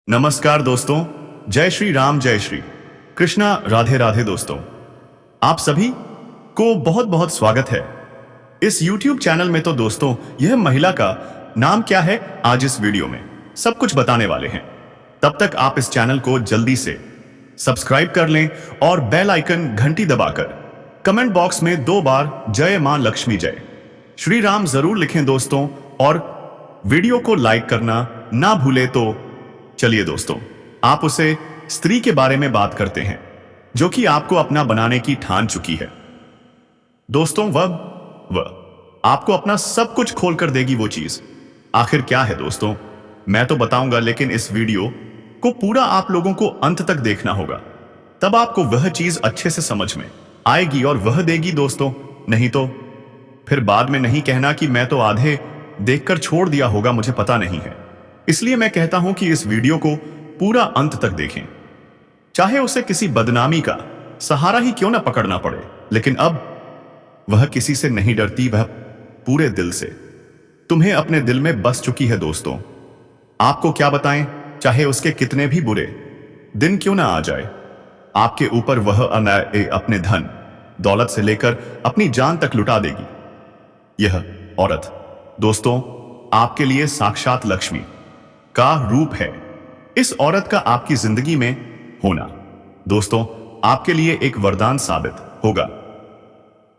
नमस्कार दोस्तों, जय श्री राम, जय श्री कृष्णा, राधे राधे दोस्तों। आप सभी को बहुत बहुत स्वागत है इस YouTube चैनल में। तो दोस्तों, यह महिला का नाम क्या है, आज इस वीडियो में सब कुछ बताने वाले हैं। तब तक आप इस चैनल को जल्दी से सब्सक्राइब कर लें और बेल आइकन घंटी दबाकर कमेंट बॉक्स में 2 बार जय मां लक्ष्मी, जय श्री राम जरूर लिखें दोस्तों, और वीडियो को लाइक करना ना भूलें। तो चलिए दोस्तों, आप उसे स्त्री के बारे में बात करते हैं जो कि आपको अपना बनाने की ठान चुकी है। दोस्तों, वह आपको अपना सब कुछ खोल कर देगी। वो चीज आखिर क्या है दोस्तों, मैं तो बताऊंगा, लेकिन इस वीडियो को पूरा आप लोगों को अंत तक देखना होगा, तब आपको वह चीज अच्छे से समझ में आएगी और वह देगी दोस्तों। नहीं तो फिर बाद में नहीं कहना कि मैं तो आधे देखकर छोड़ दिया होगा, मुझे पता नहीं है। इसलिए मैं कहता हूं कि इस वीडियो को पूरा अंत तक देखें, चाहे उसे किसी बदनामी का सहारा ही क्यों ना पकड़ना पड़े। लेकिन अब वह किसी से नहीं डरती, वह पूरे दिल से तुम्हें अपने दिल में बस चुकी है दोस्तों। आपको क्या बताएं, चाहे उसके कितने भी बुरे दिन क्यों ना आ जाए, आपके ऊपर वह अपने धन दौलत से लेकर अपनी जान तक लुटा देगी। यह औरत दोस्तों आपके लिए साक्षात लक्ष्मी का रूप है। इस औरत का आपकी जिंदगी में होना दोस्तों आपके लिए एक वरदान साबित होगा।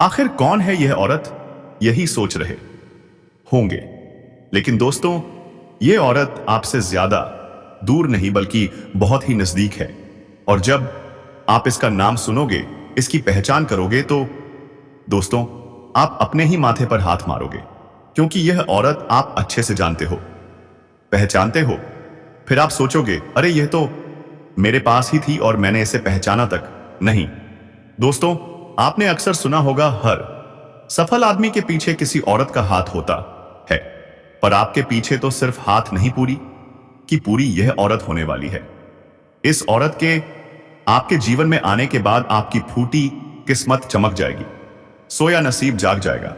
आखिर कौन है यह औरत, यही सोच रहे होंगे। लेकिन दोस्तों, यह औरत आपसे ज्यादा दूर नहीं बल्कि बहुत ही नजदीक है। और जब आप इसका नाम सुनोगे, इसकी पहचान करोगे, तो दोस्तों आप अपने ही माथे पर हाथ मारोगे, क्योंकि यह औरत आप अच्छे से जानते हो, पहचानते हो। फिर आप सोचोगे, अरे यह तो मेरे पास ही थी और मैंने इसे पहचाना तक नहीं। दोस्तों, आपने अक्सर सुना होगा, हर सफल आदमी के पीछे किसी औरत का हाथ होता है, पर आपके पीछे तो सिर्फ हाथ नहीं, पूरी यह औरत होने वाली है। इस औरत के आपके जीवन में आने के बाद आपकी फूटी किस्मत चमक जाएगी, सोया नसीब जाग जाएगा।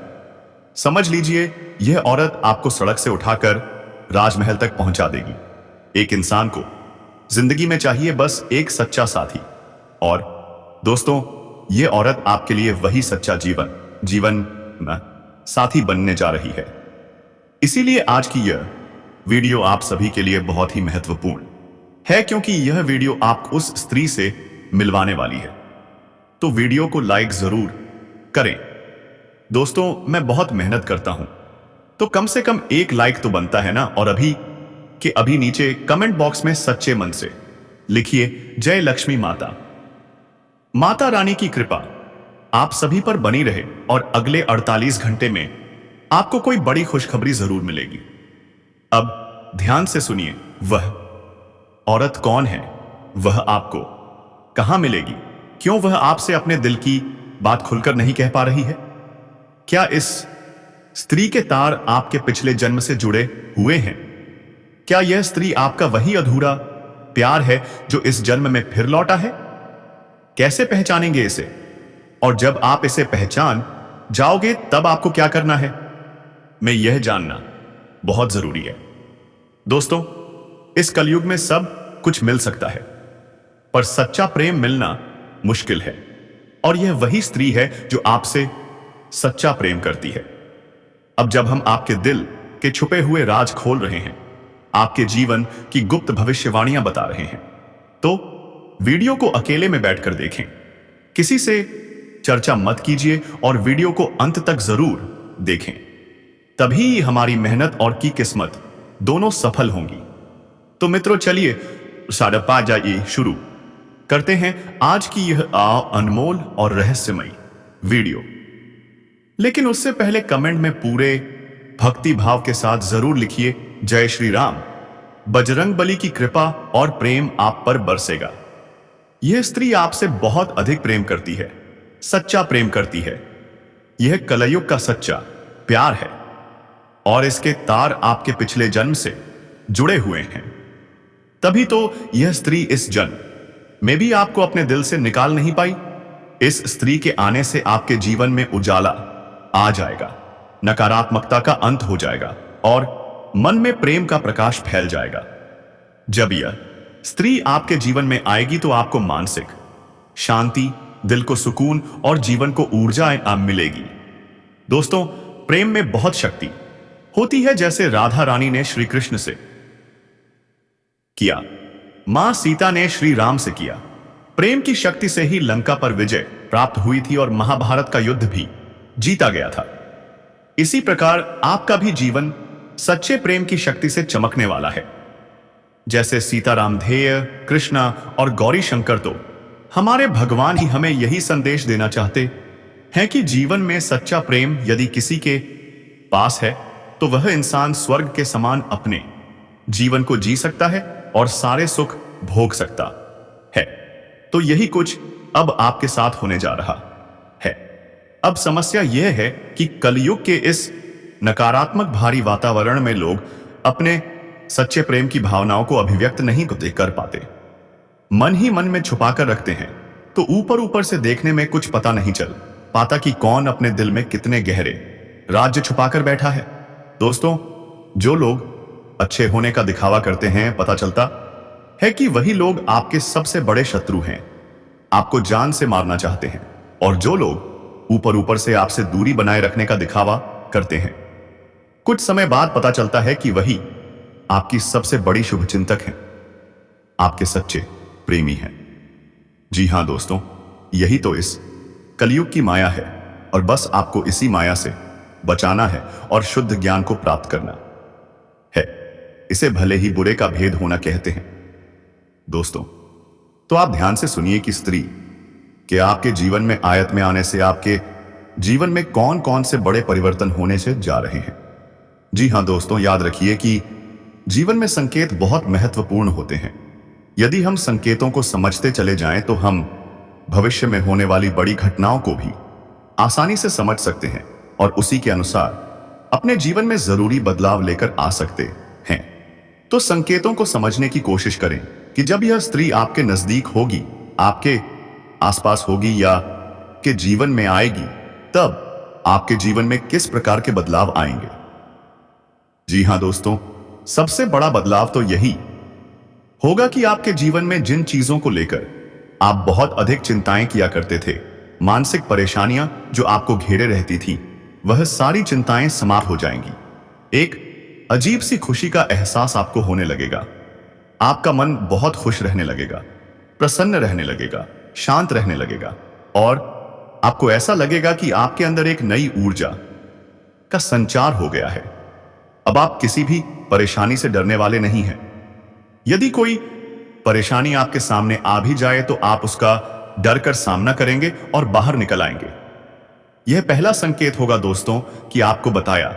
समझ लीजिए, यह औरत आपको सड़क से उठाकर राजमहल तक पहुंचा देगी। एक इंसान को जिंदगी में चाहिए बस एक सच्चा साथी, और दोस्तों यह औरत आपके लिए वही सच्चा जीवन साथी बनने जा रही है। इसीलिए आज की यह वीडियो आप सभी के लिए बहुत ही महत्वपूर्ण है, क्योंकि यह वीडियो आपको उस स्त्री से मिलवाने वाली है। तो वीडियो को लाइक जरूर करें दोस्तों। मैं बहुत मेहनत करता हूं, तो कम से कम एक लाइक तो बनता है ना। और अभी के अभी नीचे कमेंट बॉक्स में सच्चे मन से लिखिए, जय लक्ष्मी माता। माता रानी की कृपा आप सभी पर बनी रहे और अगले 48 घंटे में आपको कोई बड़ी खुशखबरी जरूर मिलेगी। अब ध्यान से सुनिए, वह औरत कौन है, वह आपको कहां मिलेगी, क्यों वह आपसे अपने दिल की बात खुलकर नहीं कह पा रही है। क्या इस स्त्री के तार आपके पिछले जन्म से जुड़े हुए हैं? क्या यह स्त्री आपका वही अधूरा प्यार है जो इस जन्म में फिर लौटा है? कैसे पहचानेंगे इसे? और जब आप इसे पहचान जाओगे, तब आपको क्या करना है, मैं यह जानना बहुत जरूरी है। दोस्तों, इस कलयुग में सब कुछ मिल सकता है, पर सच्चा प्रेम मिलना मुश्किल है। और यह वही स्त्री है जो आपसे सच्चा प्रेम करती है। अब जब हम आपके दिल के छुपे हुए राज खोल रहे हैं, आपके जीवन की गुप्त भविष्यवाणियां बता रहे हैं, तो वीडियो को अकेले में बैठकर देखें, किसी से चर्चा मत कीजिए और वीडियो को अंत तक जरूर देखें। तभी हमारी मेहनत और की किस्मत दोनों सफल होंगी। तो मित्रों, चलिए साढ़े जाइए शुरू करते हैं आज की यह अनमोल और रहस्यमयी वीडियो। लेकिन उससे पहले कमेंट में पूरे भक्ति भाव के साथ जरूर लिखिए, जय श्री राम। बजरंगबली की कृपा और प्रेम आप पर बरसेगा। यह स्त्री आपसे बहुत अधिक प्रेम करती है, सच्चा प्रेम करती है। यह कलयुग का सच्चा प्यार है और इसके तार आपके पिछले जन्म से जुड़े हुए हैं। तभी तो यह स्त्री इस जन्म में भी आपको अपने दिल से निकाल नहीं पाई। इस स्त्री के आने से आपके जीवन में उजाला आ जाएगा, नकारात्मकता का अंत हो जाएगा और मन में प्रेम का प्रकाश फैल जाएगा। जब यह स्त्री आपके जीवन में आएगी तो आपको मानसिक शांति, दिल को सुकून और जीवन को ऊर्जा मिलेगी। दोस्तों, प्रेम में बहुत शक्ति होती है, जैसे राधा रानी ने श्री कृष्ण से किया, मां सीता ने श्री राम से किया। प्रेम की शक्ति से ही लंका पर विजय प्राप्त हुई थी और महाभारत का युद्ध भी जीता गया था। इसी प्रकार आपका भी जीवन सच्चे प्रेम की शक्ति से चमकने वाला है। जैसे सीताराम ध्येय, कृष्णा और गौरी शंकर, तो हमारे भगवान ही हमें यही संदेश देना चाहते हैं कि जीवन में सच्चा प्रेम यदि किसी के पास है तो वह इंसान स्वर्ग के समान अपने जीवन को जी सकता है और सारे सुख भोग सकता है। तो यही कुछ अब आपके साथ होने जा रहा है। अब समस्या यह है कि कलयुग के इस नकारात्मक भारी वातावरण में लोग अपने सच्चे प्रेम की भावनाओं को अभिव्यक्त नहीं कर पाते। मन ही मन में छुपा कर रखते हैं, तो ऊपर ऊपर से देखने में कुछ पता नहीं चल पाता कि कौन अपने दिल में कितने गहरे राज्य छुपाकर बैठा है। दोस्तों, जो लोग अच्छे होने का दिखावा करते हैं, पता चलता है कि वही लोग आपके सबसे बड़े शत्रु हैं, आपको जान से मारना चाहते हैं। और जो लोग ऊपर ऊपर से आपसे दूरी बनाए रखने का दिखावा करते हैं, कुछ समय बाद पता चलता है कि वही आपकी सबसे बड़ी शुभचिंतक हैं, आपके सच्चे प्रेमी हैं। जी हां दोस्तों, यही तो इस कलयुग की माया है और बस आपको इसी माया से बचाना है और शुद्ध ज्ञान को प्राप्त करना है। इसे भले ही बुरे का भेद होना कहते हैं। दोस्तों, तो आप ध्यान से सुनिए कि स्त्री के आपके जीवन में आयत में आने से आपके जीवन में कौन कौन से बड़े परिवर्तन होने से जा रहे हैं। जी हां दोस्तों, याद रखिए कि जीवन में संकेत बहुत महत्वपूर्ण होते हैं। यदि हम संकेतों को समझते चले जाएं तो हम भविष्य में होने वाली बड़ी घटनाओं को भी आसानी से समझ सकते हैं और उसी के अनुसार अपने जीवन में जरूरी बदलाव लेकर आ सकते हैं। तो संकेतों को समझने की कोशिश करें कि जब यह स्त्री आपके नजदीक होगी, आपके आसपास होगी या के जीवन में आएगी, तब आपके जीवन में किस प्रकार के बदलाव आएंगे। जी हां दोस्तों, सबसे बड़ा बदलाव तो यही होगा कि आपके जीवन में जिन चीजों को लेकर आप बहुत अधिक चिंताएं किया करते थे, मानसिक परेशानियां जो आपको घेरे रहती थी, वह सारी चिंताएं समाप्त हो जाएंगी। एक अजीब सी खुशी का एहसास आपको होने लगेगा। आपका मन बहुत खुश रहने लगेगा, प्रसन्न रहने लगेगा, शांत रहने लगेगा और आपको ऐसा लगेगा कि आपके अंदर एक नई ऊर्जा का संचार हो गया है। अब आप किसी भी परेशानी से डरने वाले नहीं हैं। यदि कोई परेशानी आपके सामने आ भी जाए तो आप उसका डर कर सामना करेंगे और बाहर निकल आएंगे। यह पहला संकेत होगा दोस्तों कि आपको बताया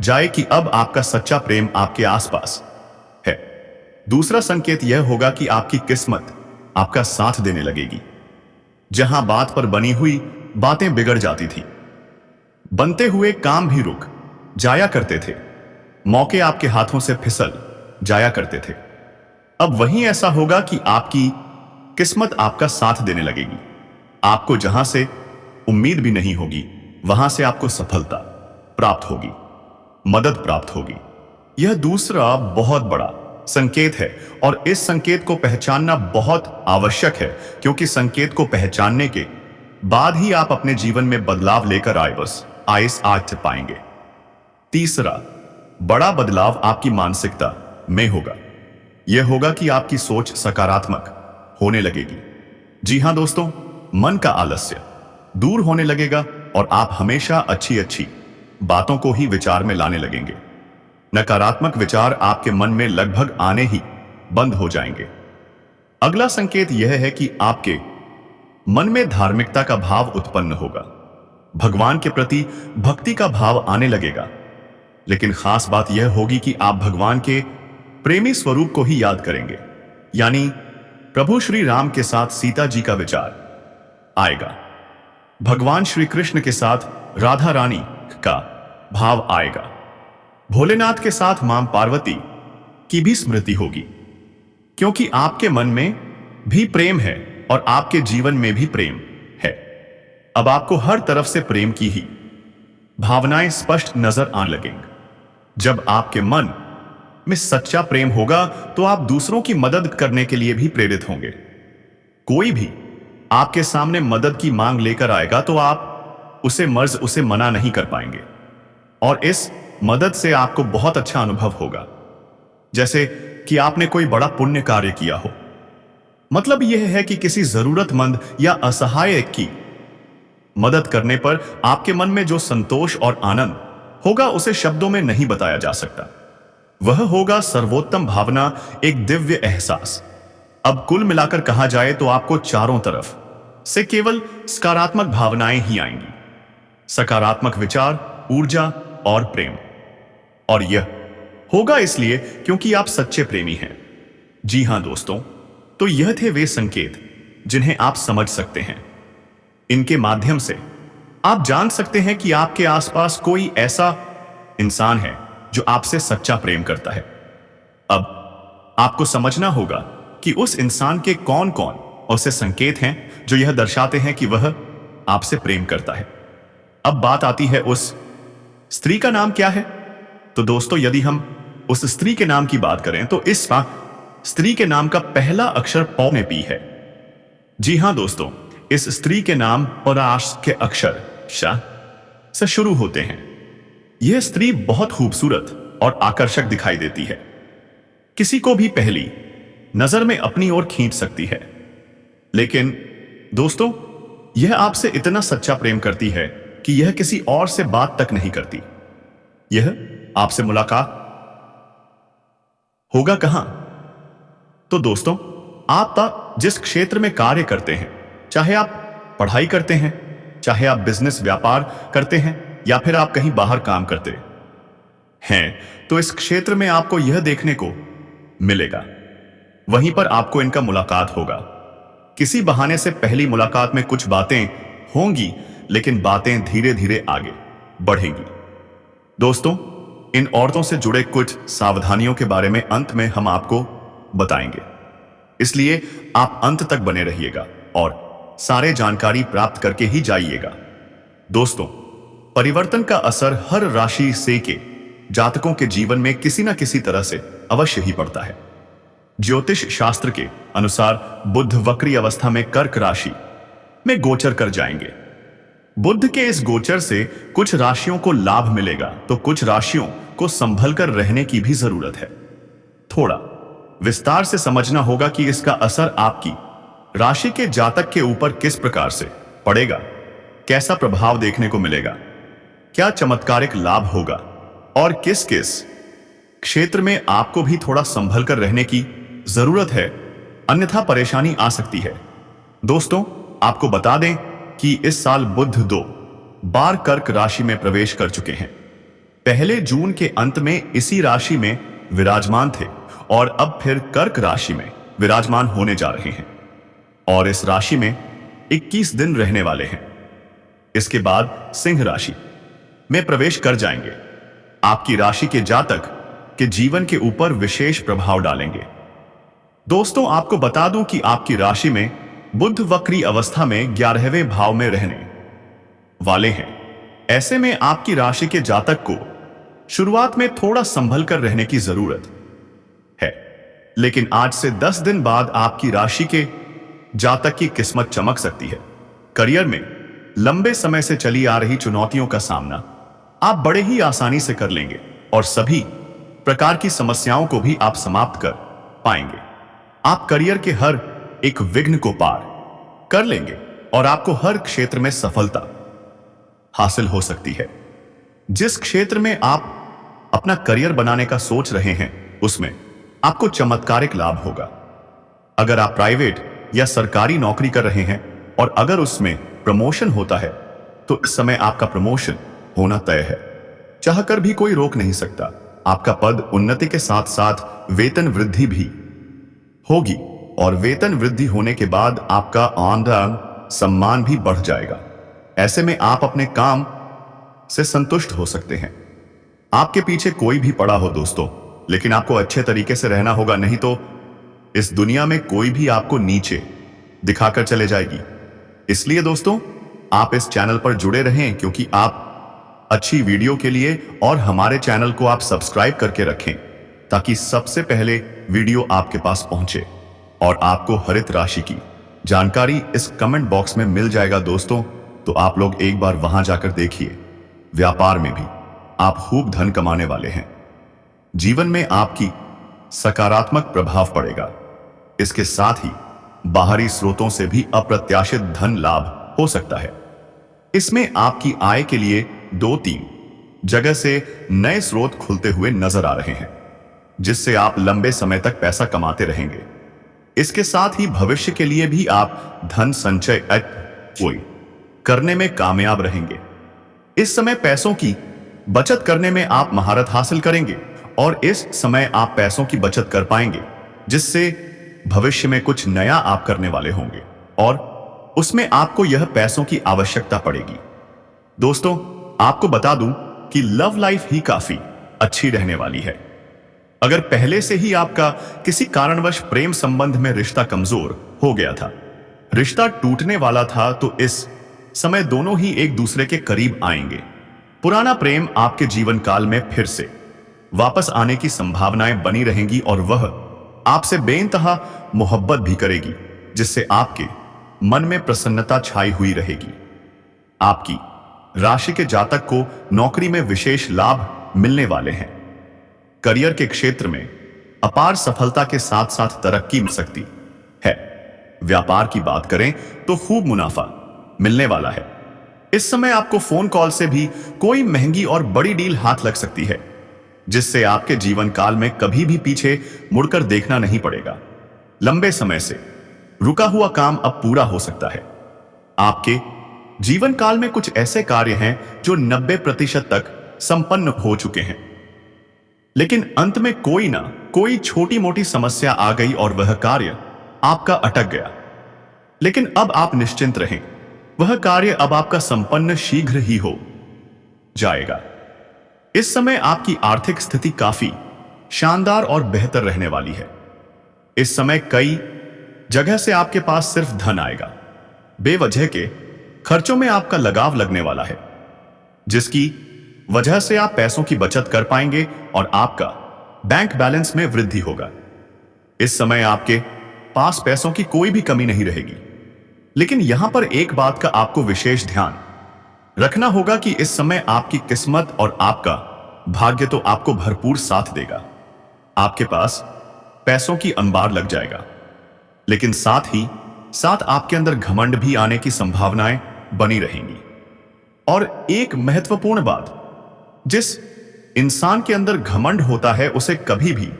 जाए कि अब आपका सच्चा प्रेम आपके आसपास है। दूसरा संकेत यह होगा कि आपकी किस्मत आपका साथ देने लगेगी। जहां बात पर बनी हुई बातें बिगड़ जाती थी, बनते हुए काम भी रुक जाया करते थे, मौके आपके हाथों से फिसल जाया करते थे, अब वहीं ऐसा होगा कि आपकी किस्मत आपका साथ देने लगेगी। आपको जहां से उम्मीद भी नहीं होगी, वहां से आपको सफलता प्राप्त होगी, मदद प्राप्त होगी। यह दूसरा बहुत बड़ा संकेत है और इस संकेत को पहचानना बहुत आवश्यक है, क्योंकि संकेत को पहचानने के बाद ही आप अपने जीवन में बदलाव लेकर आ पाएंगे। तीसरा बड़ा बदलाव आपकी मानसिकता में होगा। यह होगा कि आपकी सोच सकारात्मक होने लगेगी। जी हां दोस्तों, मन का आलस्य दूर होने लगेगा और आप हमेशा अच्छी अच्छी बातों को ही विचार में लाने लगेंगे। नकारात्मक विचार आपके मन में लगभग आने ही बंद हो जाएंगे। अगला संकेत यह है कि आपके मन में धार्मिकता का भाव उत्पन्न होगा। भगवान के प्रति भक्ति का भाव आने लगेगा। लेकिन खास बात यह होगी कि आप भगवान के प्रेमी स्वरूप को ही याद करेंगे, यानी प्रभु श्री राम के साथ सीता जी का विचार आएगा। भगवान श्री कृष्ण के साथ राधा रानी का भाव आएगा। भोलेनाथ के साथ मां पार्वती की भी स्मृति होगी, क्योंकि आपके मन में भी प्रेम है और आपके जीवन में भी प्रेम है। अब आपको हर तरफ से प्रेम की ही भावनाएं स्पष्ट नजर आने लगेंगी। जब आपके मन में सच्चा प्रेम होगा तो आप दूसरों की मदद करने के लिए भी प्रेरित होंगे। कोई भी आपके सामने मदद की मांग लेकर आएगा तो आप उसे मना नहीं कर पाएंगे और इस मदद से आपको बहुत अच्छा अनुभव होगा, जैसे कि आपने कोई बड़ा पुण्य कार्य किया हो। मतलब यह है कि किसी जरूरतमंद या असहाय की मदद करने पर आपके मन में जो संतोष और आनंद होगा उसे शब्दों में नहीं बताया जा सकता। वह होगा सर्वोत्तम भावना, एक दिव्य एहसास। अब कुल मिलाकर कहा जाए तो आपको चारों तरफ से केवल सकारात्मक भावनाएं ही आएंगी, सकारात्मक विचार, ऊर्जा और प्रेम। और यह होगा इसलिए क्योंकि आप सच्चे प्रेमी हैं। जी हां दोस्तों, तो यह थे वे संकेत जिन्हें आप समझ सकते हैं। इनके माध्यम से आप जान सकते हैं कि आपके आसपास कोई ऐसा इंसान है जो आपसे सच्चा प्रेम करता है। अब आपको समझना होगा कि उस इंसान के कौन कौन ऐसे संकेत हैं जो यह दर्शाते हैं कि वह आपसे प्रेम करता है। अब बात आती है उस स्त्री का नाम क्या है। तो दोस्तों, यदि हम उस स्त्री के नाम की बात करें तो इस स्त्री के नाम का पहला अक्षर पौ में पी है। जी हां दोस्तों, इस स्त्री के नाम पराश के अक्षर श से शुरू होते हैं। यह स्त्री बहुत खूबसूरत और आकर्षक दिखाई देती है, किसी को भी पहली नजर में अपनी ओर खींच सकती है। लेकिन दोस्तों, यह आपसे इतना सच्चा प्रेम करती है कि यह किसी और से बात तक नहीं करती। यह आपसे मुलाकात होगा कहां? तो दोस्तों, आप जिस क्षेत्र में कार्य करते हैं, चाहे आप पढ़ाई करते हैं, चाहे आप बिजनेस व्यापार करते हैं या फिर आप कहीं बाहर काम करते हैं, तो इस क्षेत्र में आपको यह देखने को मिलेगा। वहीं पर आपको इनका मुलाकात होगा। किसी बहाने से पहली मुलाकात में कुछ बातें होंगी, लेकिन बातें धीरे धीरे आगे बढ़ेंगी। दोस्तों, इन औरतों से जुड़े कुछ सावधानियों के बारे में अंत में हम आपको बताएंगे, इसलिए आप अंत तक बने रहिएगा और सारे जानकारी प्राप्त करके ही जाइएगा। दोस्तों, परिवर्तन का असर हर राशि से के जातकों के जीवन में किसी न किसी तरह से अवश्य ही पड़ता है। ज्योतिष शास्त्र के अनुसार बुध वक्री अवस्था में कर्क राशि में गोचर कर जाएंगे। बुध के इस गोचर से कुछ राशियों को लाभ मिलेगा तो कुछ राशियों को संभल कर रहने की भी जरूरत है। थोड़ा विस्तार से समझना होगा कि इसका असर आपकी राशि के जातक के ऊपर किस प्रकार से पड़ेगा, कैसा प्रभाव देखने को मिलेगा, क्या चमत्कारिक लाभ होगा और किस किस क्षेत्र में आपको भी थोड़ा संभल कर रहने की जरूरत है, अन्यथा परेशानी आ सकती है। दोस्तों, आपको बता दें कि इस साल बुध 2 बार कर्क राशि में प्रवेश कर चुके हैं। पहले जून के अंत में इसी राशि में विराजमान थे और अब फिर कर्क राशि में विराजमान होने जा रहे हैं और इस राशि में 21 दिन रहने वाले हैं। इसके बाद सिंह राशि में प्रवेश कर जाएंगे। आपकी राशि के जातक के जीवन के ऊपर विशेष प्रभाव डालेंगे। दोस्तों, आपको बता दूं कि आपकी राशि में बुध वक्री अवस्था में 11वें भाव में रहने वाले हैं। ऐसे में आपकी राशि के जातक को शुरुआत में थोड़ा संभल कर रहने की जरूरत है, लेकिन आज से 10 दिन बाद आपकी राशि के जातक की किस्मत चमक सकती है। करियर में लंबे समय से चली आ रही चुनौतियों का सामना आप बड़े ही आसानी से कर लेंगे और सभी प्रकार की समस्याओं को भी आप समाप्त कर पाएंगे। आप करियर के हर एक विघ्न को पार कर लेंगे और आपको हर क्षेत्र में सफलता हासिल हो सकती है। जिस क्षेत्र में आप अपना करियर बनाने का सोच रहे हैं, उसमें आपको चमत्कारिक लाभ होगा। अगर आप प्राइवेट या सरकारी नौकरी कर रहे हैं और अगर उसमें प्रमोशन होता है, तो इस समय आपका प्रमोशन होना तय है। चाहकर भी कोई रोक नहीं सकता। आपका पद उन्नति के साथ साथ वेतन वृद्धि भी होगी और वेतन वृद्धि होने के बाद आपका आमदन सम्मान भी बढ़ जाएगा। ऐसे में आप अपने काम से संतुष्ट हो सकते हैं। आपके पीछे कोई भी पड़ा हो दोस्तों, लेकिन आपको अच्छे तरीके से रहना होगा, नहीं तो इस दुनिया में कोई भी आपको नीचे दिखाकर चले जाएगी। इसलिए दोस्तों, आप इस चैनल पर जुड़े रहें, क्योंकि आप अच्छी वीडियो के लिए और हमारे चैनल को आप सब्सक्राइब करके रखें ताकि सबसे पहले वीडियो आपके पास पहुंचे। और आपको हरित राशि की जानकारी इस कमेंट बॉक्स में मिल जाएगा दोस्तों, तो आप लोग एक बार वहां जाकर देखिए। व्यापार में भी आप खूब धन कमाने वाले हैं। जीवन में आपकी सकारात्मक प्रभाव पड़ेगा। इसके साथ ही बाहरी स्रोतों से भी अप्रत्याशित धन लाभ हो सकता है। इसमें आपकी आय के लिए 2-3 जगह से नए स्रोत खुलते हुए नजर आ रहे हैं, जिससे आप लंबे समय तक पैसा कमाते रहेंगे। इसके साथ ही भविष्य के लिए भी आप धन संचय करने में कामयाब रहेंगे। इस समय पैसों की बचत करने में आप महारत हासिल करेंगे और इस समय आप पैसों की बचत कर पाएंगे, जिससे भविष्य में कुछ नया आप करने वाले होंगे और उसमें आपको यह पैसों की आवश्यकता पड़ेगी। दोस्तों, आपको बता दूं कि लव लाइफ ही काफी अच्छी रहने वाली है। अगर पहले से ही आपका किसी कारणवश प्रेम संबंध में रिश्ता कमजोर हो गया था, रिश्ता टूटने वाला था, तो इस समय दोनों ही एक दूसरे के करीब आएंगे। पुराना प्रेम आपके जीवन काल में फिर से वापस आने की संभावनाएं बनी रहेंगी और वह आपसे बेइंतहा मोहब्बत भी करेगी, जिससे आपके मन में प्रसन्नता छाई हुई रहेगी। आपकी राशि के जातक को नौकरी में विशेष लाभ मिलने वाले हैं। करियर के क्षेत्र में अपार सफलता के साथ साथ तरक्की मिल सकती है। व्यापार की बात करें तो खूब मुनाफा मिलने वाला है। इस समय आपको फोन कॉल से भी कोई महंगी और बड़ी डील हाथ लग सकती है, जिससे आपके जीवन काल में कभी भी पीछे मुड़कर देखना नहीं पड़ेगा। लंबे समय से रुका हुआ काम अब पूरा हो सकता है। आपके जीवन काल में कुछ ऐसे कार्य हैं जो 90% तक संपन्न हो चुके हैं, लेकिन अंत में कोई ना कोई छोटी मोटी समस्या आ गई और वह कार्य आपका अटक गया। लेकिन अब आप निश्चिंत रहें, वह कार्य अब आपका संपन्न शीघ्र ही हो जाएगा। इस समय आपकी आर्थिक स्थिति काफी शानदार और बेहतर रहने वाली है। इस समय कई जगह से आपके पास सिर्फ धन आएगा। बेवजह के खर्चों में आपका लगाव लगने वाला है, जिसकी वजह से आप पैसों की बचत कर पाएंगे और आपका बैंक बैलेंस में वृद्धि होगा। इस समय आपके पास पैसों की कोई भी कमी नहीं रहेगी। लेकिन यहां पर एक बात का आपको विशेष ध्यान रखना होगा कि इस समय आपकी किस्मत और आपका भाग्य तो आपको भरपूर साथ देगा। आपके पास पैसों की अंबार लग जाएगा, लेकिन साथ ही साथ आपके अंदर घमंड भी आने की संभावनाएं बनी रहेंगी। और एक महत्वपूर्ण बात, जिस इंसान के अंदर घमंड होता है उसे कभी भी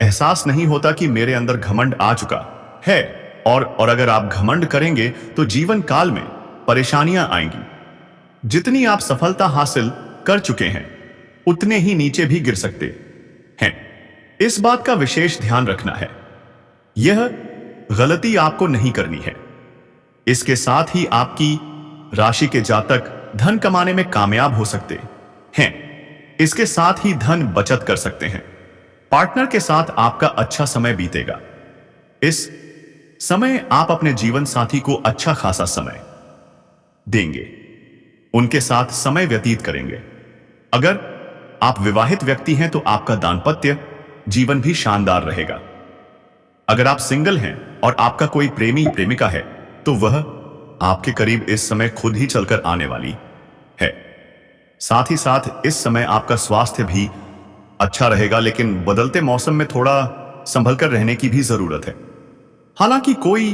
एहसास नहीं होता कि मेरे अंदर घमंड आ चुका है, और अगर आप घमंड करेंगे तो जीवन काल में परेशानियां आएंगी। जितनी आप सफलता हासिल कर चुके हैं उतने ही नीचे भी गिर सकते हैं। इस बात का विशेष ध्यान रखना है। यह गलती आपको नहीं करनी है। इसके साथ ही आपकी राशि के जातक धन कमाने में कामयाब हो सकते हैं। इसके साथ ही धन बचत कर सकते हैं। पार्टनर के साथ आपका अच्छा समय बीतेगा। इस समय आप अपने जीवन साथी को अच्छा खासा समय देंगे, उनके साथ समय व्यतीत करेंगे। अगर आप विवाहित व्यक्ति हैं तो आपका दांपत्य जीवन भी शानदार रहेगा। अगर आप सिंगल हैं और आपका कोई प्रेमी प्रेमिका है तो वह आपके करीब इस समय खुद ही चलकर आने वाली है। साथ ही साथ इस समय आपका स्वास्थ्य भी अच्छा रहेगा, लेकिन बदलते मौसम में थोड़ा संभल कर रहने की भी जरूरत है। हालांकि कोई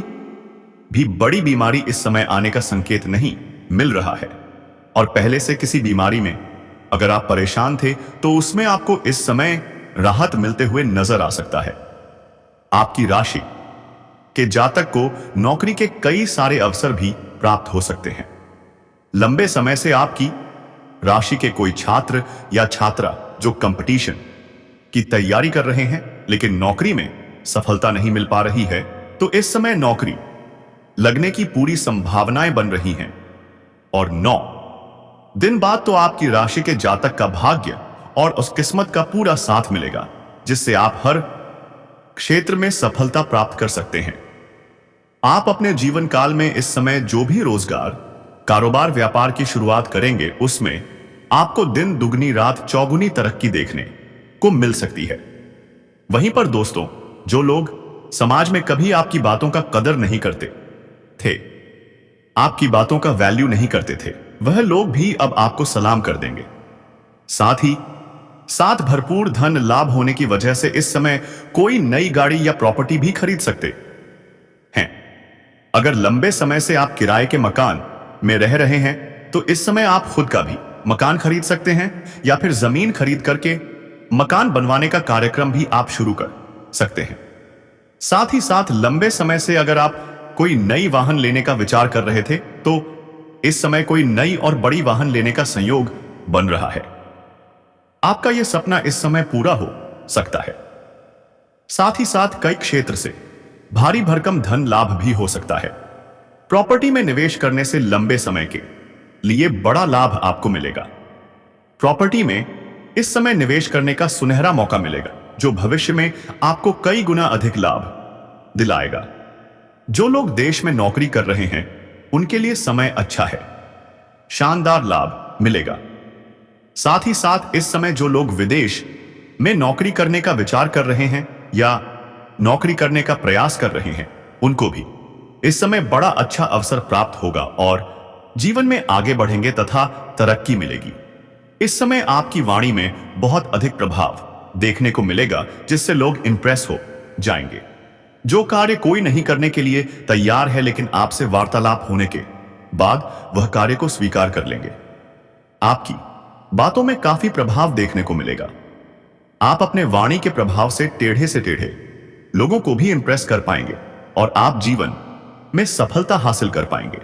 भी बड़ी बीमारी इस समय आने का संकेत नहीं मिल रहा है, और पहले से किसी बीमारी में अगर आप परेशान थे तो उसमें आपको इस समय राहत मिलते हुए नजर आ सकता है। आपकी राशि के जातक को नौकरी के कई सारे अवसर भी प्राप्त हो सकते हैं। लंबे समय से आपकी राशि के कोई छात्र या छात्रा जो कंपटीशन की तैयारी कर रहे हैं लेकिन नौकरी में सफलता नहीं मिल पा रही है, तो इस समय नौकरी लगने की पूरी संभावनाएं बन रही हैं। और 9 दिन बाद तो आपकी राशि के जातक का भाग्य और उस किस्मत का पूरा साथ मिलेगा, जिससे आप हर क्षेत्र में सफलता प्राप्त कर सकते हैं। आप अपने जीवन काल में इस समय जो भी रोजगार, कारोबार, व्यापार की शुरुआत करेंगे उसमें आपको दिन दुगनी रात चौगुनी तरक्की देखने को मिल सकती है। वहीं पर दोस्तों, जो लोग समाज में कभी आपकी बातों का कदर नहीं करते थे, आपकी बातों का वैल्यू नहीं करते थे, वह लोग भी अब आपको सलाम कर देंगे। साथ ही साथ भरपूर धन लाभ होने की वजह से इस समय कोई नई गाड़ी या प्रॉपर्टी भी खरीद सकते हैं। अगर लंबे समय से आप किराए के मकान में रह रहे हैं तो इस समय आप खुद का भी मकान खरीद सकते हैं, या फिर जमीन खरीद करके मकान बनवाने का कार्यक्रम भी आप शुरू कर सकते हैं। साथ ही साथ लंबे समय से अगर आप कोई नई वाहन लेने का विचार कर रहे थे तो इस समय कोई नई और बड़ी वाहन लेने का संयोग बन रहा है। आपका यह सपना इस समय पूरा हो सकता है। साथ ही साथ कई क्षेत्र से भारी भरकम धन लाभ भी हो सकता है। प्रॉपर्टी में निवेश करने से लंबे समय के लिए बड़ा लाभ आपको मिलेगा। प्रॉपर्टी में इस समय निवेश करने का सुनहरा मौका मिलेगा जो भविष्य में आपको कई गुना अधिक लाभ दिलाएगा। जो लोग देश में नौकरी कर रहे हैं उनके लिए समय अच्छा है, शानदार लाभ मिलेगा। साथ ही साथ इस समय जो लोग विदेश में नौकरी करने का विचार कर रहे हैं या नौकरी करने का प्रयास कर रहे हैं उनको भी इस समय बड़ा अच्छा अवसर प्राप्त होगा और जीवन में आगे बढ़ेंगे तथा तरक्की मिलेगी। इस समय आपकी वाणी में बहुत अधिक प्रभाव देखने को मिलेगा जिससे लोग इंप्रेस हो जाएंगे। जो कार्य कोई नहीं करने के लिए तैयार है लेकिन आपसे वार्तालाप होने के बाद वह कार्य को स्वीकार कर लेंगे। आपकी बातों में काफी प्रभाव देखने को मिलेगा। आप अपने वाणी के प्रभाव से टेढ़े से टेढ़े लोगों को भी इंप्रेस कर पाएंगे और आप जीवन में सफलता हासिल कर पाएंगे।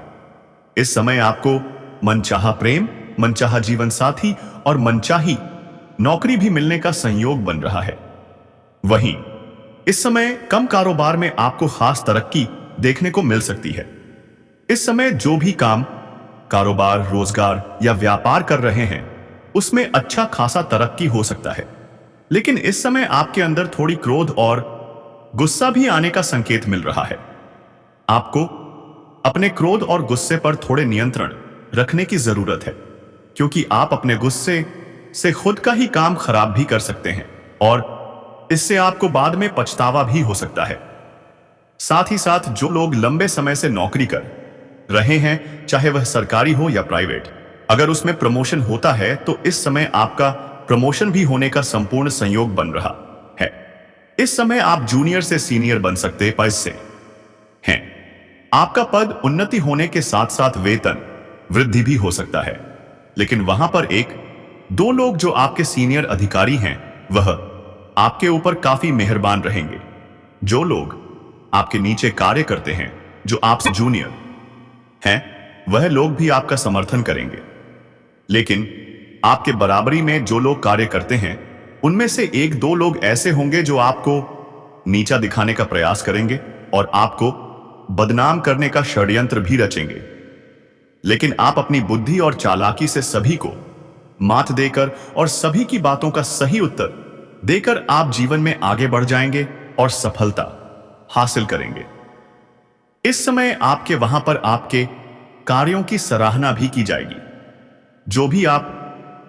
इस समय आपको मनचाहा प्रेम, मनचाहा जीवन साथी और मनचाही नौकरी भी मिलने का संयोग बन रहा है। वहीं इस समय कम कारोबार में आपको खास तरक्की देखने को मिल सकती है। इस समय जो भी काम, कारोबार, रोजगार या व्यापार कर रहे हैं उसमें अच्छा खासा तरक्की हो सकता है, लेकिन इस समय आपके अंदर थोड़ी क्रोध और गुस्सा भी आने का संकेत मिल रहा है। आपको अपने क्रोध और गुस्से पर थोड़े नियंत्रण रखने की जरूरत है, क्योंकि आप अपने गुस्से से खुद का ही काम खराब भी कर सकते हैं और इससे आपको बाद में पछतावा भी हो सकता है। साथ ही साथ जो लोग लंबे समय से नौकरी कर रहे हैं, चाहे वह सरकारी हो या प्राइवेट, अगर उसमें प्रमोशन होता है तो इस समय आपका प्रमोशन भी होने का संपूर्ण संयोग बन रहा है। इस समय आप जूनियर से सीनियर बन सकते पद से हैं। आपका पद उन्नति होने के साथ साथ वेतन वृद्धि भी हो सकता है, लेकिन वहां पर एक दो लोग जो आपके सीनियर अधिकारी हैं वह आपके ऊपर काफी मेहरबान रहेंगे। जो लोग आपके नीचे कार्य करते हैं, जो आपसे जूनियर हैं, वह लोग भी आपका समर्थन करेंगे, लेकिन आपके बराबरी में जो लोग कार्य करते हैं उनमें से एक दो लोग ऐसे होंगे जो आपको नीचा दिखाने का प्रयास करेंगे और आपको बदनाम करने का षड्यंत्र भी रचेंगे। लेकिन आप अपनी बुद्धि और चालाकी से सभी को मात देकर और सभी की बातों का सही उत्तर देकर आप जीवन में आगे बढ़ जाएंगे और सफलता हासिल करेंगे। इस समय आपके वहां पर आपके कार्यों की सराहना भी की जाएगी। जो भी आप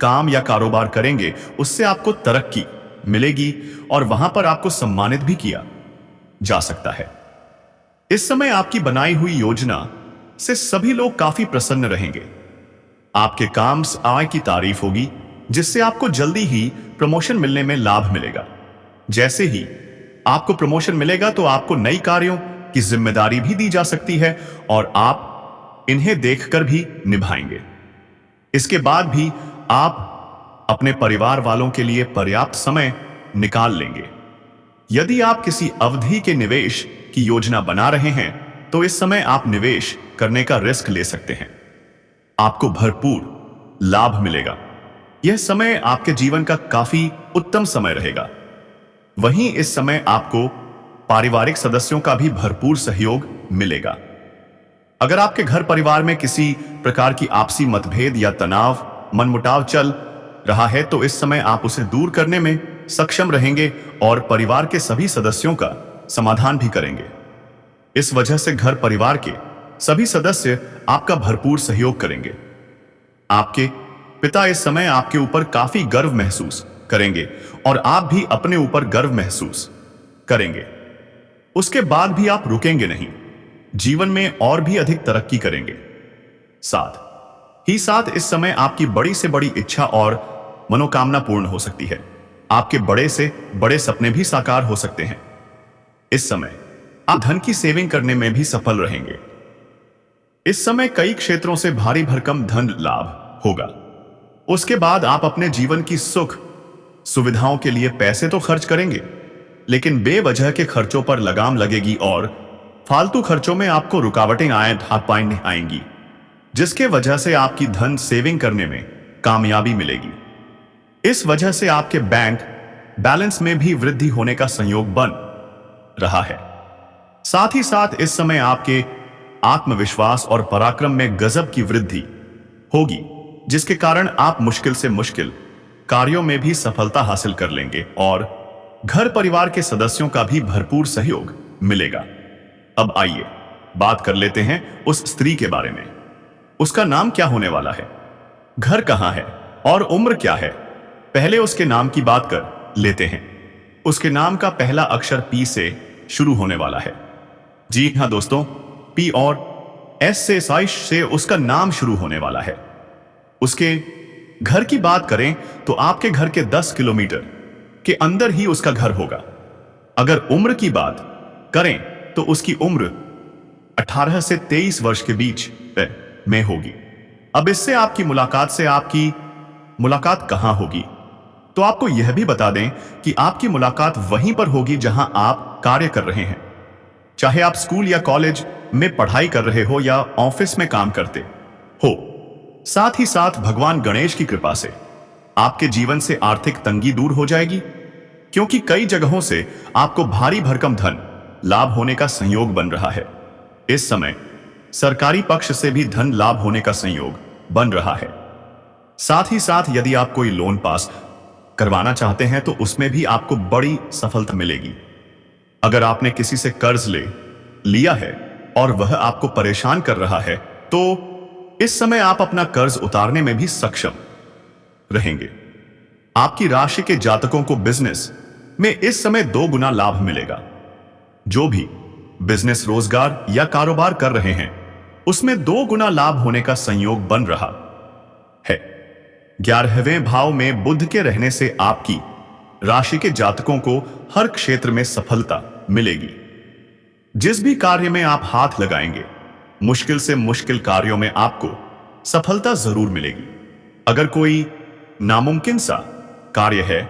काम या कारोबार करेंगे उससे आपको तरक्की मिलेगी और वहां पर आपको सम्मानित भी किया जा सकता है। इस समय आपकी बनाई हुई योजना से सभी लोग काफी प्रसन्न रहेंगे। आपके काम से आय की तारीफ होगी जिससे आपको जल्दी ही प्रमोशन मिलने में लाभ मिलेगा। जैसे ही आपको प्रमोशन मिलेगा तो आपको नई कार्यों की जिम्मेदारी भी दी जा सकती है और आप इन्हें देखकर भी निभाएंगे। इसके बाद भी आप अपने परिवार वालों के लिए पर्याप्त समय निकाल लेंगे। यदि आप किसी अवधि के निवेश की योजना बना रहे हैं तो इस समय आप निवेश करने का रिस्क ले सकते हैं। आपको भरपूर लाभ मिलेगा। यह समय आपके जीवन का काफी उत्तम समय रहेगा। वहीं इस समय आपको पारिवारिक सदस्यों का भी भरपूर सहयोग मिलेगा। अगर आपके घर परिवार में किसी प्रकार की आपसी मतभेद या तनाव, मनमुटाव चल रहा है तो इस समय आप उसे दूर करने में सक्षम रहेंगे और परिवार के सभी सदस्यों का समाधान भी करेंगे। इस वजह से घर परिवार के सभी सदस्य आपका भरपूर सहयोग करेंगे। आपके पिता इस समय आपके ऊपर काफी गर्व महसूस करेंगे और आप भी अपने ऊपर गर्व महसूस करेंगे। उसके बाद भी आप रुकेंगे नहीं, जीवन में और भी अधिक तरक्की करेंगे। साथ ही साथ इस समय आपकी बड़ी से बड़ी इच्छा और मनोकामना पूर्ण हो सकती है। आपके बड़े से बड़े सपने भी साकार हो सकते हैं। इस समय आप धन की सेविंग करने में भी सफल रहेंगे। इस समय कई क्षेत्रों से भारी भरकम धन लाभ होगा। उसके बाद आप अपने जीवन की सुख सुविधाओं के लिए पैसे तो खर्च करेंगे, लेकिन बेवजह के खर्चों पर लगाम लगेगी और फालतू खर्चों में आपको रुकावटें आएंगी, जिसके वजह से आपकी धन सेविंग करने में कामयाबी मिलेगी। इस वजह से आपके बैंक बैलेंस में भी वृद्धि होने का संयोग बन रहा है। साथ ही साथ इस समय आपके आत्मविश्वास और पराक्रम में गजब की वृद्धि होगी, जिसके कारण आप मुश्किल से मुश्किल कार्यों में भी सफलता हासिल कर लेंगे और घर परिवार के सदस्यों का भी भरपूर सहयोग मिलेगा। अब आइए बात कर लेते हैं उस स्त्री के बारे में। उसका नाम क्या होने वाला है, घर कहां है और उम्र क्या है। पहले उसके नाम की बात कर लेते हैं। उसके नाम का पहला अक्षर पी से शुरू होने वाला है। जी हां दोस्तों, पी और एस से साइश से उसका नाम शुरू होने वाला है। उसके घर की बात करें तो आपके घर के 10 किलोमीटर के अंदर ही उसका घर होगा। अगर उम्र की बात करें तो उसकी उम्र 18 से 23 वर्ष के बीच में होगी। अब इससे आपकी मुलाकात कहां होगी, तो आपको यह भी बता दें कि आपकी मुलाकात वहीं पर होगी जहां आप कार्य कर रहे हैं। चाहे आप स्कूल या कॉलेज में पढ़ाई कर रहे हो या ऑफिस में काम करते हो। साथ ही साथ भगवान गणेश की कृपा से आपके जीवन से आर्थिक तंगी दूर हो जाएगी, क्योंकि कई जगहों से आपको भारी भरकम धन लाभ होने का संयोग बन रहा है। इस समय सरकारी पक्ष से भी धन लाभ होने का संयोग बन रहा है। साथ ही साथ यदि आप कोई लोन पास करवाना चाहते हैं तो उसमें भी आपको बड़ी सफलता मिलेगी। अगर आपने किसी से कर्ज लिया है और वह आपको परेशान कर रहा है, तो इस समय आप अपना कर्ज उतारने में भी सक्षम रहेंगे। आपकी राशि के जातकों को बिजनेस में इस समय 2 गुना लाभ मिलेगा। जो भी बिजनेस, रोजगार या कारोबार कर रहे हैं, उसमें 2 गुना लाभ होने का संयोग बन रहा है। 11वें भाव में बुध के रहने से आपकी राशि के जातकों को हर क्षेत्र में सफलता मिलेगी। जिस भी कार्य में आप हाथ लगाएंगे, मुश्किल से मुश्किल कार्यों में आपको सफलता जरूर मिलेगी। अगर कोई नामुमकिन सा कार्य है,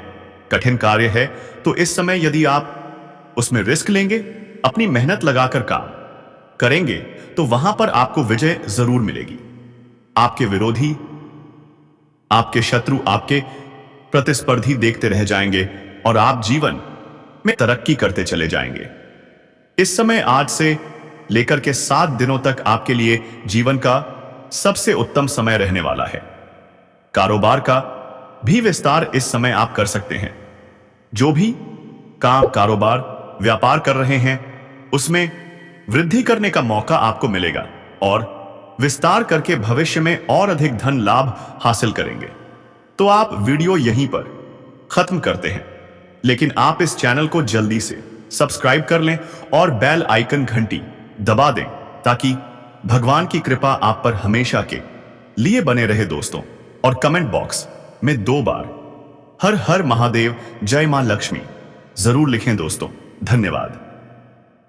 कठिन कार्य है, तो इस समय यदि आप उसमें रिस्क लेंगे, अपनी मेहनत लगाकर काम करेंगे, तो वहां पर आपको विजय जरूर मिलेगी। आपके विरोधी, आपके शत्रु, आपके प्रतिस्पर्धी देखते रह जाएंगे और आप जीवन में तरक्की करते चले जाएंगे। इस समय आज से लेकर के 7 दिनों तक आपके लिए जीवन का सबसे उत्तम समय रहने वाला है। कारोबार का भी विस्तार इस समय आप कर सकते हैं। जो भी काम, कारोबार, व्यापार कर रहे हैं, उसमें वृद्धि करने का मौका आपको मिलेगा और विस्तार करके भविष्य में और अधिक धन लाभ हासिल करेंगे। तो आप वीडियो यहीं पर खत्म करते हैं, लेकिन आप इस चैनल को जल्दी से सब्सक्राइब कर लें और बेल आइकन घंटी दबा दें, ताकि भगवान की कृपा आप पर हमेशा के लिए बने रहे दोस्तों। और कमेंट बॉक्स में 2 बार हर हर महादेव, जय मां लक्ष्मी जरूर लिखें दोस्तों। धन्यवाद।